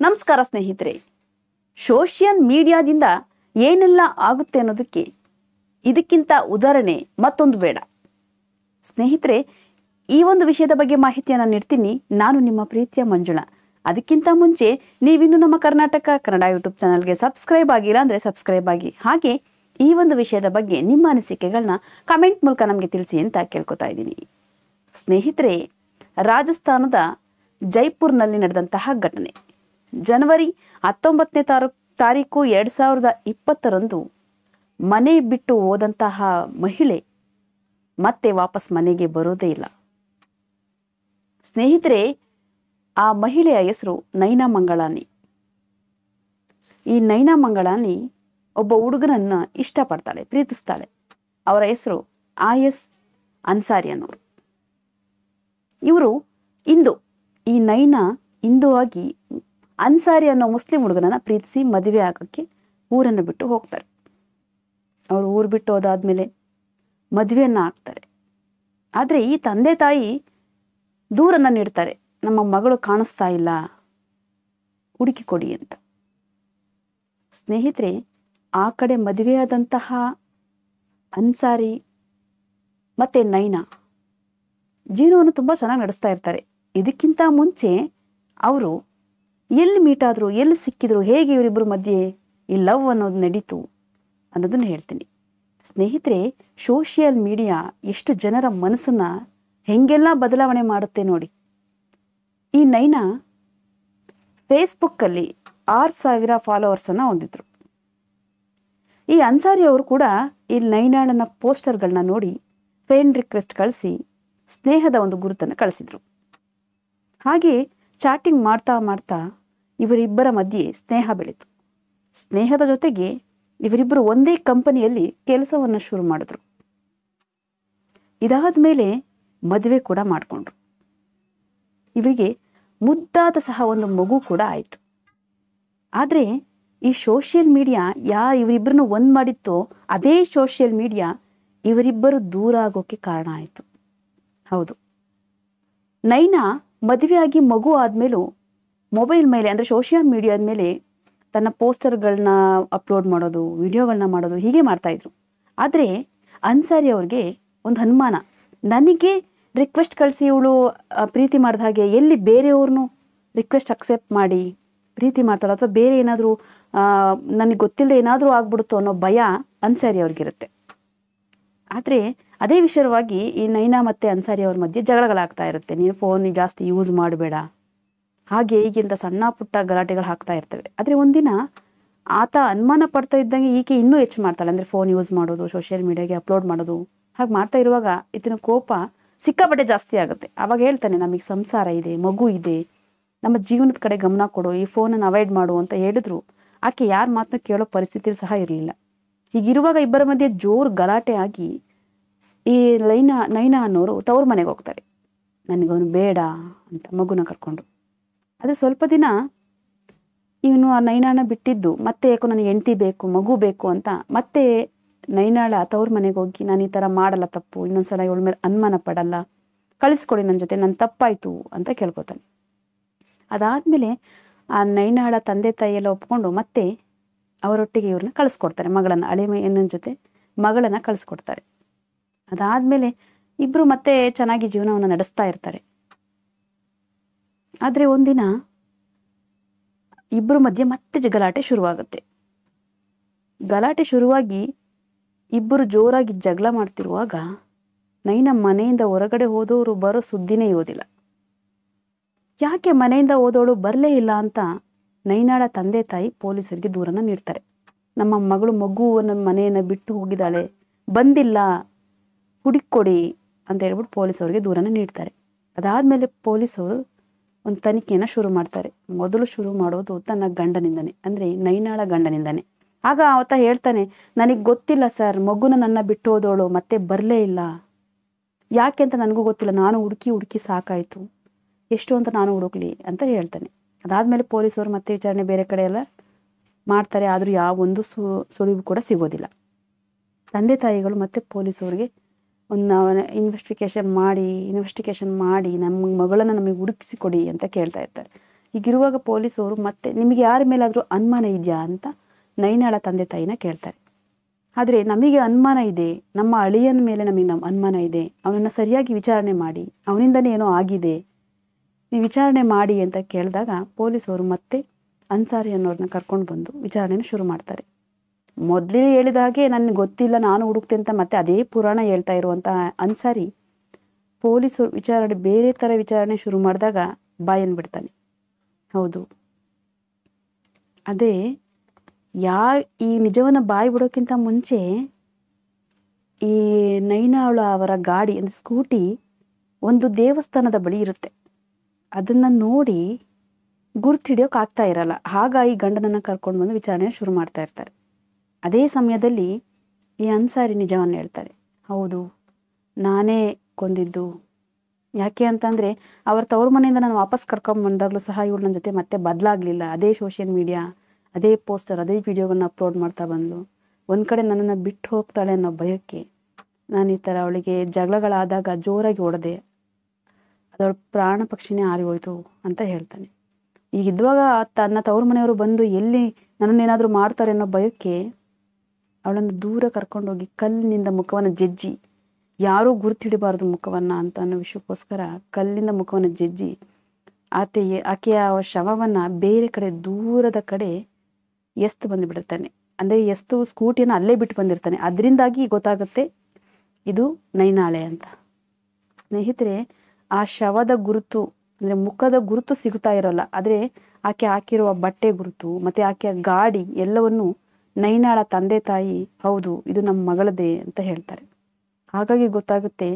ನಮಸ್ಕಾರ ಸ್ನೇಹಿತರೆ. ಸೋಷಿಯಲ್ ಮೀಡಿಯಾದಿಂದ ಏನೆಲ್ಲ ಆಗುತ್ತೆ ಅನ್ನೋದಕ್ಕೆ ಇದಕ್ಕಿಂತ ಉದಾಹರಣೆ ಮತ್ತೊಂದು ಬೇಡ. ಸ್ನೇಹಿತರೆ, ಈ ಒಂದು ವಿಷಯದ ಬಗ್ಗೆ ಮಾಹಿತಿಯನ್ನು ನೀಡ್ತೀನಿ. ನಾನು ನಿಮ್ಮ ಪ್ರೀತಿಯ ಮಂಜುಳಾ. ಅದಕ್ಕಿಂತ ಮುಂಚೆ ನೀವಿನ್ನು ನಮ್ಮ ಕರ್ನಾಟಕ ಕನ್ನಡ ಯೂಟ್ಯೂಬ್ ಚಾನಲ್ಗೆ ಸಬ್ಸ್ಕ್ರೈಬ್ ಆಗಿಲ್ಲ ಅಂದರೆ ಸಬ್ಸ್ಕ್ರೈಬ್ ಆಗಿ. ಹಾಗೆ ಈ ಒಂದು ವಿಷಯದ ಬಗ್ಗೆ ನಿಮ್ಮ ಅನಿಸಿಕೆಗಳನ್ನ ಕಮೆಂಟ್ ಮೂಲಕ ನಮಗೆ ತಿಳಿಸಿ ಅಂತ ಕೇಳ್ಕೊತಾ ಇದ್ದೀನಿ. ಸ್ನೇಹಿತರೆ, ರಾಜಸ್ಥಾನದ ಜೈಪುರ್ನಲ್ಲಿ ನಡೆದಂತಹ ಘಟನೆ ಜನವರಿ 19ನೇ ತಾರೀಕು 2020ರಂದು ಮನೆ ಬಿಟ್ಟು ಹೋದಂತಹ ಮಹಿಳೆ ಮತ್ತೆ ವಾಪಸ್ ಮನೆಗೆ ಬರೋದೇ ಇಲ್ಲ. ಸ್ನೇಹಿತರೆ, ಆ ಮಹಿಳೆಯ ಹೆಸರು ನೈನಾ ಮಂಗಳಾನಿ. ಈ ನೈನಾ ಮಂಗಳಾನಿ ಒಬ್ಬ ಹುಡುಗನನ್ನು ಇಷ್ಟಪಡ್ತಾಳೆ, ಪ್ರೀತಿಸ್ತಾಳೆ. ಅವರ ಹೆಸರು IS ಅನ್ಸಾರಿ ಅನ್ನೋರು. ಇವರು ಈ ನೈನಾ ಹಿಂದೂ ಆಗಿ ಅನ್ಸಾರಿ ಅನ್ನೋ ಮುಸ್ಲಿಂ ಹುಡುಗನನ್ನು ಪ್ರೀತಿಸಿ ಮದುವೆ ಆಗೋಕ್ಕೆ ಊರನ್ನು ಬಿಟ್ಟು ಹೋಗ್ತಾರೆ. ಅವರು ಊರು ಬಿಟ್ಟು ಹೋದಾದ್ಮೇಲೆ ಮದುವೆಯನ್ನು ಆಗ್ತಾರೆ. ಆದರೆ ಈ ತಂದೆ ತಾಯಿ ದೂರನ್ನು ನೀಡ್ತಾರೆ. ನಮ್ಮ ಮಗಳು ಕಾಣಿಸ್ತಾ ಇಲ್ಲ, ಹುಡುಕಿ ಕೊಡಿ ಅಂತ. ಸ್ನೇಹಿತರೆ, ಆ ಕಡೆ ಮದುವೆಯಾದಂತಹ ಅನ್ಸಾರಿ ಮತ್ತು ನೈನಾ ಜೀವನವನ್ನು ತುಂಬ ಚೆನ್ನಾಗಿ ನಡೆಸ್ತಾ ಇರ್ತಾರೆ. ಇದಕ್ಕಿಂತ ಮುಂಚೆ ಅವರು ಎಲ್ಲಿ ಮೀಟ್ ಆದರು, ಎಲ್ಲಿ ಸಿಕ್ಕಿದ್ರು, ಹೇಗೆ ಇವರಿಬ್ಬರು ಮಧ್ಯೆ ಈ ಲವ್ ಅನ್ನೋದು ನಡೀತು ಅನ್ನೋದನ್ನು ಹೇಳ್ತೀನಿ. ಸ್ನೇಹಿತರೆ, ಸೋಷಿಯಲ್ ಮೀಡಿಯಾ ಎಷ್ಟು ಜನರ ಮನಸ್ಸನ್ನು ಹೆಂಗೆಲ್ಲ ಬದಲಾವಣೆ ಮಾಡುತ್ತೆ ನೋಡಿ. ಈ ನೈನಾ ಫೇಸ್ಬುಕ್ಕಲ್ಲಿ 6,000 ಫಾಲೋವರ್ಸನ್ನು ಹೊಂದಿದ್ರು. ಈ ಅನ್ಸಾರಿ ಅವರು ಕೂಡ ಈ ನೈನಾಳನ್ನ ಪೋಸ್ಟರ್ಗಳನ್ನ ನೋಡಿ ಫ್ರೆಂಡ್ ರಿಕ್ವೆಸ್ಟ್ ಕಳಿಸಿ ಸ್ನೇಹದ ಒಂದು ಗುರುತನ್ನು ಕಳಿಸಿದ್ರು. ಹಾಗೆ ಚಾಟಿಂಗ್ ಮಾಡ್ತಾ ಮಾಡ್ತಾ ಇವರಿಬ್ಬರ ಮಧ್ಯೆ ಸ್ನೇಹ ಬೆಳೀತು. ಸ್ನೇಹದ ಜೊತೆಗೆ ಇವರಿಬ್ಬರು ಒಂದೇ ಕಂಪನಿಯಲ್ಲಿ ಕೆಲಸವನ್ನು ಶುರು ಮಾಡಿದ್ರು. ಇದಾದ ಮೇಲೆ ಮದುವೆ ಕೂಡ ಮಾಡಿಕೊಂಡ್ರು. ಇವರಿಗೆ ಮುದ್ದಾದ ಸಹ ಒಂದು ಮಗು ಕೂಡ ಆಯಿತು. ಆದರೆ ಈ ಸೋಷಿಯಲ್ ಮೀಡಿಯಾ ಇವರಿಬ್ಬರನ್ನು ಒಂದು ಮಾಡಿತ್ತೋ ಅದೇ ಸೋಷಿಯಲ್ ಮೀಡಿಯಾ ಇವರಿಬ್ಬರು ದೂರ ಆಗೋಕ್ಕೆ ಕಾರಣ ಆಯಿತು. ಹೌದು, ನೈನಾ ಮದುವೆಯಾಗಿ ಮಗು ಆದಮೇಲೂ ಮೊಬೈಲ್ ಮೇಲೆ ಅಂದರೆ ಸೋಷಿಯಲ್ ಮೀಡಿಯಾದ ಮೇಲೆ ತನ್ನ ಪೋಸ್ಟರ್ಗಳನ್ನ ಅಪ್ಲೋಡ್ ಮಾಡೋದು, ವಿಡಿಯೋಗಳನ್ನ ಮಾಡೋದು ಹೀಗೆ ಮಾಡ್ತಾಯಿದ್ರು. ಆದರೆ ಅನ್ಸಾರಿ ಅವ್ರಿಗೆ ಒಂದು ಅನುಮಾನ, ನನಗೆ ರಿಕ್ವೆಸ್ಟ್ ಕಳಿಸಿ ಇವಳು ಪ್ರೀತಿ ಮಾಡಿದ ಹಾಗೆ ಎಲ್ಲಿ ಬೇರೆಯವ್ರನ್ನೂ ರಿಕ್ವೆಸ್ಟ್ ಅಕ್ಸೆಪ್ಟ್ ಮಾಡಿ ಪ್ರೀತಿ ಮಾಡ್ತಾಳೋ ಅಥವಾ ಬೇರೆ ಏನಾದರೂ ನನಗೆ ಗೊತ್ತಿಲ್ಲದೆ ಏನಾದರೂ ಆಗ್ಬಿಡುತ್ತೋ ಅನ್ನೋ ಭಯ ಅನ್ಸಾರಿ ಅವ್ರಿಗಿರುತ್ತೆ. ಆದರೆ ಅದೇ ವಿಷಯವಾಗಿ ಈ ನೈನಾ ಮತ್ತು ಅನ್ಸಾರಿ ಅವ್ರ ಮಧ್ಯೆ ಜಗಳಗಳಾಗ್ತಾ ಇರುತ್ತೆ. ನೀನು ಫೋನ್ ಜಾಸ್ತಿ ಯೂಸ್ ಮಾಡಬೇಡ, ಹಾಗೆ ಹೀಗಿಂತ ಸಣ್ಣ ಪುಟ್ಟ ಗಲಾಟೆಗಳು ಹಾಕ್ತಾ ಇರ್ತವೆ. ಆದರೆ ಒಂದಿನ ಆತ ಅನುಮಾನ ಪಡ್ತಾ ಇದ್ದಂಗೆ ಈಕೆ ಇನ್ನೂ ಹೆಚ್ಚು ಮಾಡ್ತಾಳೆ. ಅಂದರೆ ಫೋನ್ ಯೂಸ್ ಮಾಡೋದು, ಸೋಷಿಯಲ್ ಮೀಡಿಯಾಗೆ ಅಪ್ಲೋಡ್ ಮಾಡೋದು, ಹಾಗೆ ಮಾಡ್ತಾ ಇರುವಾಗ ಈತನ ಕೋಪ ಸಿಕ್ಕಾಪಟ್ಟೆ ಜಾಸ್ತಿ ಆಗುತ್ತೆ. ಆವಾಗ ಹೇಳ್ತಾನೆ, ನಮಗೆ ಸಂಸಾರ ಇದೆ, ಮಗು ಇದೆ, ನಮ್ಮ ಜೀವನದ ಕಡೆ ಗಮನ ಕೊಡು, ಈ ಫೋನನ್ನು ಅವಾಯ್ಡ್ ಮಾಡು ಅಂತ ಹೇಳಿದ್ರು ಆಕೆ ಯಾರ ಮಾತನ್ನು ಕೇಳೋ ಪರಿಸ್ಥಿತಿ ಸಹ ಇರಲಿಲ್ಲ. ಹೀಗಿರುವಾಗ ಇಬ್ಬರ ಮಧ್ಯೆ ಜೋರು ಗಲಾಟೆ ಆಗಿ ಈ ನೈನಾ ಅನ್ನೋರು ತವ್ರ ಮನೆಗೆ ಹೋಗ್ತಾರೆ. ನನಗವನು ಬೇಡ ಅಂತ ಮಗುನ ಕರ್ಕೊಂಡು. ಅದೇ ಸ್ವಲ್ಪ ದಿನ ಇವನು ಆ ನೈನಾನ ಬಿಟ್ಟಿದ್ದು ಮತ್ತೆ ಯಾಕೋ ನನಗೆ ಹೆಂಡತಿ ಬೇಕು, ಮಗು ಬೇಕು ಅಂತ ಮತ್ತೆ ನೈನಾಳ ತವ್ರ ಮನೆಗೆ ಹೋಗಿ ನಾನು ಈ ಥರ ಮಾಡಲ್ಲ ತಪ್ಪು, ಇನ್ನೊಂದ್ಸಲ ಇವಳ ಮೇಲೆ ಅನುಮಾನ ಪಡಲ್ಲ, ಕಳಿಸ್ಕೊಡಿ ನನ್ನ ಜೊತೆ, ನನ್ನ ತಪ್ಪಾಯಿತು ಅಂತ ಕೇಳ್ಕೊತಾನೆ. ಅದಾದಮೇಲೆ ಆ ನೈನಾಳ ತಂದೆ ತಾಯಿಯೆಲ್ಲ ಒಪ್ಕೊಂಡು ಮತ್ತೆ ಅವರೊಟ್ಟಿಗೆ ಇವ್ರನ್ನ ಕಳಿಸ್ಕೊಡ್ತಾರೆ, ಮಗಳನ್ನು, ಅಳಿಮೆಯನ್ನ ಜೊತೆ ಮಗಳನ್ನು ಕಳಿಸ್ಕೊಡ್ತಾರೆ. ಅದಾದಮೇಲೆ ಇಬ್ಬರು ಮತ್ತೆ ಚೆನ್ನಾಗಿ ಜೀವನವನ್ನು ನಡೆಸ್ತಾ ಇರ್ತಾರೆ. ಆದರೆ ಒಂದಿನ ಇಬ್ಬರ ಮಧ್ಯೆ ಮತ್ತೆ ಗಲಾಟೆ ಶುರುವಾಗುತ್ತೆ. ಗಲಾಟೆ ಶುರುವಾಗಿ ಇಬ್ಬರು ಜೋರಾಗಿ ಜಗಳ ಮಾಡ್ತಿರುವಾಗ ನೈನಾ ಮನೆಯಿಂದ ಹೊರಗಡೆ ಹೋದವರು ಬರೋ ಸುದ್ದಿನೇ ಇರೋದಿಲ್ಲ. ಯಾಕೆ ಮನೆಯಿಂದ ಹೋದವಳು ಬರಲೇ ಇಲ್ಲ ಅಂತ ನೈನಾಳ ತಂದೆ ತಾಯಿ ಪೊಲೀಸರಿಗೆ ದೂರನ್ನು ನೀಡ್ತಾರೆ. ನಮ್ಮ ಮಗಳು ಮಗುವನ್ನು ಮನೆಯನ್ನು ಬಿಟ್ಟು ಹೋಗಿದ್ದಾಳೆ, ಬಂದಿಲ್ಲ, ಹುಡುಕೊಡಿ ಅಂತ ಹೇಳ್ಬಿಟ್ಟು ಪೊಲೀಸವ್ರಿಗೆ ದೂರನ್ನು ನೀಡ್ತಾರೆ. ಅದಾದಮೇಲೆ ಪೊಲೀಸವರು ಒಂದು ತನಿಖೆಯನ್ನು ಶುರು ಮಾಡ್ತಾರೆ. ಮೊದಲು ಶುರು ಮಾಡೋದು ತನ್ನ ಗಂಡನಿಂದನೇ, ಅಂದರೆ ನೈನಾಳ ಗಂಡನಿಂದನೇ. ಆಗ ಆತ ಹೇಳ್ತಾನೆ, ನನಗೆ ಗೊತ್ತಿಲ್ಲ ಸರ್, ಮಗುನ ನನ್ನ ಬಿಟ್ಟು ಹೋದವಳು ಮತ್ತೆ ಬರಲೇ ಇಲ್ಲ, ಯಾಕೆ ಅಂತ ನನಗೂ ಗೊತ್ತಿಲ್ಲ, ನಾನು ಹುಡುಕಿ ಸಾಕಾಯಿತು, ಎಷ್ಟು ಅಂತ ನಾನು ಹುಡುಕ್ಲಿ ಅಂತ ಹೇಳ್ತಾನೆ. ಅದಾದಮೇಲೆ ಪೊಲೀಸವರು ಮತ್ತೆ ವಿಚಾರಣೆ ಬೇರೆ ಕಡೆ ಎಲ್ಲ ಮಾಡ್ತಾರೆ. ಆದರೂ ಯಾವೊಂದು ಸುಳಿವು ಕೂಡ ಸಿಗೋದಿಲ್ಲ. ತಂದೆ ತಾಯಿಗಳು ಮತ್ತೆ ಪೊಲೀಸವ್ರಿಗೆ ಒಂದು ಇನ್ವೆಸ್ಟಿಗೇಷನ್ ಮಾಡಿ ನಮ್ಮ ಮಗಳನ್ನು ನಮಗೆ ಹುಡುಕಿಸಿ ಕೊಡಿ ಅಂತ ಕೇಳ್ತಾ ಇರ್ತಾರೆ. ಹೀಗಿರುವಾಗ ಪೊಲೀಸವರು ಮತ್ತೆ ನಿಮಗೆ ಯಾರ ಮೇಲಾದರೂ ಅನುಮಾನ ಇದೆಯಾ ಅಂತ ನೈನಾಳ ತಂದೆ ತಾಯಿನ ಕೇಳ್ತಾರೆ. ಆದರೆ ನಮಗೆ ಅನುಮಾನ ಇದೆ, ನಮ್ಮ ಅಳಿಯನ ಮೇಲೆ ನಮಗೆ ಅನುಮಾನ ಇದೆ, ಅವನನ್ನು ಸರಿಯಾಗಿ ವಿಚಾರಣೆ ಮಾಡಿ, ಅವನಿಂದನೇ ಏನೋ ಆಗಿದೆ, ನೀವು ವಿಚಾರಣೆ ಮಾಡಿ ಅಂತ ಕೇಳಿದಾಗ ಪೊಲೀಸವರು ಮತ್ತೆ ಅನ್ಸಾರಿ ಅನ್ನೋರನ್ನ ಕರ್ಕೊಂಡು ಬಂದು ವಿಚಾರಣೆನ ಶುರು ಮಾಡ್ತಾರೆ. ಮೊದಲೇ ಹೇಳಿದ ಹಾಗೆ ನನಗೆ ಗೊತ್ತಿಲ್ಲ, ನಾನು ಹುಡುಕ್ತೆ ಅಂತ ಮತ್ತೆ ಅದೇ ಪುರಾಣ ಹೇಳ್ತಾ ಇರುವಂಥ ಅನ್ಸಾರಿ ಪೊಲೀಸರು ವಿಚಾರಣೆ ಬೇರೆ ಥರ ವಿಚಾರಣೆ ಶುರು ಮಾಡಿದಾಗ ಬಾಯನ್ನು ಬಿಡ್ತಾನೆ. ಹೌದು, ಅದೇ ಈ ನಿಜವನ್ನು ಬಾಯಿ ಬಿಡೋಕ್ಕಿಂತ ಮುಂಚೆ ಈ ನೈನಾಳ ಅವರ ಗಾಡಿ ಅಂದರೆ ಸ್ಕೂಟಿ ಒಂದು ದೇವಸ್ಥಾನದ ಬಳಿ ಇರುತ್ತೆ. ಅದನ್ನು ನೋಡಿ ಗುರ್ತು ಹಿಡಿಯೋಕೆ ಆಗ್ತಾ ಇರಲ್ಲ. ಹಾಗಾಗಿ ಗಂಡನನ್ನು ಕರ್ಕೊಂಡು ಬಂದು ವಿಚಾರಣೆ ಶುರು ಮಾಡ್ತಾ ಇರ್ತಾರೆ. ಅದೇ ಸಮಯದಲ್ಲಿ ಈ ಅನ್ಸಾರಿ ನಿಜವನ್ನು ಹೇಳ್ತಾರೆ. ಹೌದು, ನಾನೇ ಕೊಂದಿದ್ದು. ಯಾಕೆ ಅಂತಂದರೆ ಅವ್ರ ತವ್ರ ಮನೆಯಿಂದ ನಾನು ವಾಪಸ್ ಕರ್ಕೊಂಡು ಬಂದಾಗಲೂ ಸಹ ಇವಳು ನನ್ನ ಜೊತೆ ಮತ್ತೆ ಬದಲಾಗಲಿಲ್ಲ. ಅದೇ ಸೋಷಿಯಲ್ ಮೀಡಿಯಾ, ಅದೇ ಪೋಸ್ಟರ್, ಅದೇ ವಿಡಿಯೋಗಳನ್ನ ಅಪ್ಲೋಡ್ ಮಾಡ್ತಾ ಬಂದು ಒಂದು ಕಡೆ ನನ್ನನ್ನು ಬಿಟ್ಟು ಹೋಗ್ತಾಳೆ ಅನ್ನೋ ಭಯಕ್ಕೆ ನಾನು ಈ ಥರ ಅವಳಿಗೆ ಜಗಳಗಳಾದಾಗ ಜೋರಾಗಿ ಹೊಡೆದೆ, ಅದವಳ ಪ್ರಾಣ ಪಕ್ಷಿನೇ ಹಾರಿ ಹೋಯ್ತು ಅಂತ ಹೇಳ್ತಾನೆ. ಈಗಿದ್ವಾಗ ತನ್ನ ತವ್ರ ಮನೆಯವರು ಬಂದು ಎಲ್ಲಿ ನನ್ನನ್ನೇನಾದರೂ ಮಾಡ್ತಾರೆ ಅನ್ನೋ ಭಯಕ್ಕೆ ಅವಳನ್ನು ದೂರ ಕರ್ಕೊಂಡೋಗಿ ಕಲ್ಲಿನಿಂದ ಮುಖವನ್ನು ಜಜ್ಜಿ, ಯಾರೂ ಗುರುತಿಡಬಾರ್ದು ಮುಖವನ್ನು ಅಂತ ಅನ್ನೋ ವಿಷಯಕ್ಕೋಸ್ಕರ ಕಲ್ಲಿಂದ ಮುಖವನ್ನು ಜಜ್ಜಿ ಆಕೆಯ ಶವವನ್ನು ಬೇರೆ ಕಡೆ ದೂರದ ಕಡೆ ಎಸ್ತು ಬಂದುಬಿಡುತ್ತಾನೆ. ಅಂದರೆ ಎಸ್ತು ಸ್ಕೂಟಿಯನ್ನು ಅಲ್ಲೇ ಬಿಟ್ಟು ಬಂದಿರ್ತಾನೆ. ಅದರಿಂದಾಗಿ ಗೊತ್ತಾಗುತ್ತೆ ಇದು ನೈನಾಳೆ ಅಂತ. ಸ್ನೇಹಿತರೆ, ಆ ಶವದ ಗುರುತು ಅಂದರೆ ಮುಖದ ಗುರುತು ಸಿಗುತ್ತಾ ಇರೋಲ್ಲ, ಆದರೆ ಆಕೆ ಹಾಕಿರುವ ಬಟ್ಟೆ ಗುರುತು ಮತ್ತು ಆಕೆಯ ಗಾಡಿ ಎಲ್ಲವನ್ನು ನೈನಾಳ ತಂದೆ ತಾಯಿ ಹೌದು ಇದು ನಮ್ಮ ಮಗಳದೇ ಅಂತ ಹೇಳ್ತಾರೆ. ಹಾಗಾಗಿ ಗೊತ್ತಾಗುತ್ತೆ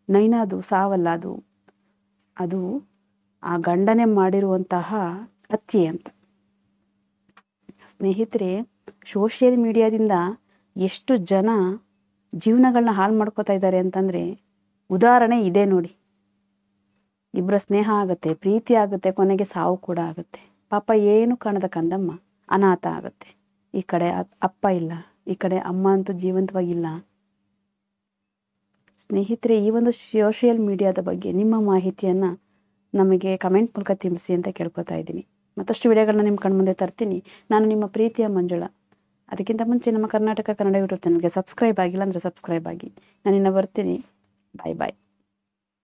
ನೈನಾದು ಸಾವಲ್ಲ, ಅದು ಆ ಗಂಡನೇ ಮಾಡಿರುವಂತಹ ಹತ್ಯೆ ಅಂತ. ಸ್ನೇಹಿತರೆ, ಸೋಷಿಯಲ್ ಮೀಡಿಯಾದಿಂದ ಎಷ್ಟು ಜನ ಜೀವನಗಳನ್ನ ಹಾಳು ಮಾಡ್ಕೋತಾ ಇದ್ದಾರೆ ಅಂತಂದರೆ ಉದಾಹರಣೆ ಇದೆ ನೋಡಿ. ಇಬ್ಬರ ಸ್ನೇಹ ಆಗುತ್ತೆ, ಪ್ರೀತಿ ಆಗುತ್ತೆ, ಕೊನೆಗೆ ಸಾವು ಕೂಡ ಆಗುತ್ತೆ. ಪಾಪ ಏನು ಕಾಣದ ಕಂದಮ್ಮ ಅನಾಥ ಆಗುತ್ತೆ. ಈ ಕಡೆ ಅಪ್ಪ ಇಲ್ಲ, ಈ ಕಡೆ ಅಮ್ಮ ಅಂತೂ ಜೀವಂತವಾಗಿಲ್ಲ. ಸ್ನೇಹಿತರೆ, ಈ ಒಂದು ಸೋಷಿಯಲ್ ಮೀಡಿಯಾದ ಬಗ್ಗೆ ನಿಮ್ಮ ಮಾಹಿತಿಯನ್ನು ನಮಗೆ ಕಮೆಂಟ್ ಮೂಲಕ ತಿಳಿಸಿ ಅಂತ ಕೇಳ್ಕೊತಾ ಇದ್ದೀನಿ. ಮತ್ತಷ್ಟು ವಿಡಿಯೋಗಳನ್ನ ನಿಮ್ಮ ಕಣ್ಮುಂದೆ ತರ್ತೀನಿ. ನಾನು ನಿಮ್ಮ ಪ್ರೀತಿಯ ಮಂಜುಳಾ. ಅದಕ್ಕಿಂತ ಮುಂಚೆ ನಮ್ಮ ಕರ್ನಾಟಕ ಕನ್ನಡ ಯೂಟ್ಯೂಬ್ ಚಾನಲ್ಗೆ ಸಬ್ಸ್ಕ್ರೈಬ್ ಆಗಿಲ್ಲ ಅಂದರೆ ಸಬ್ಸ್ಕ್ರೈಬ್ ಆಗಿ. ನಾನಿನ್ನು ಬರ್ತೀನಿ. ಬಾಯ್ ಬಾಯ್.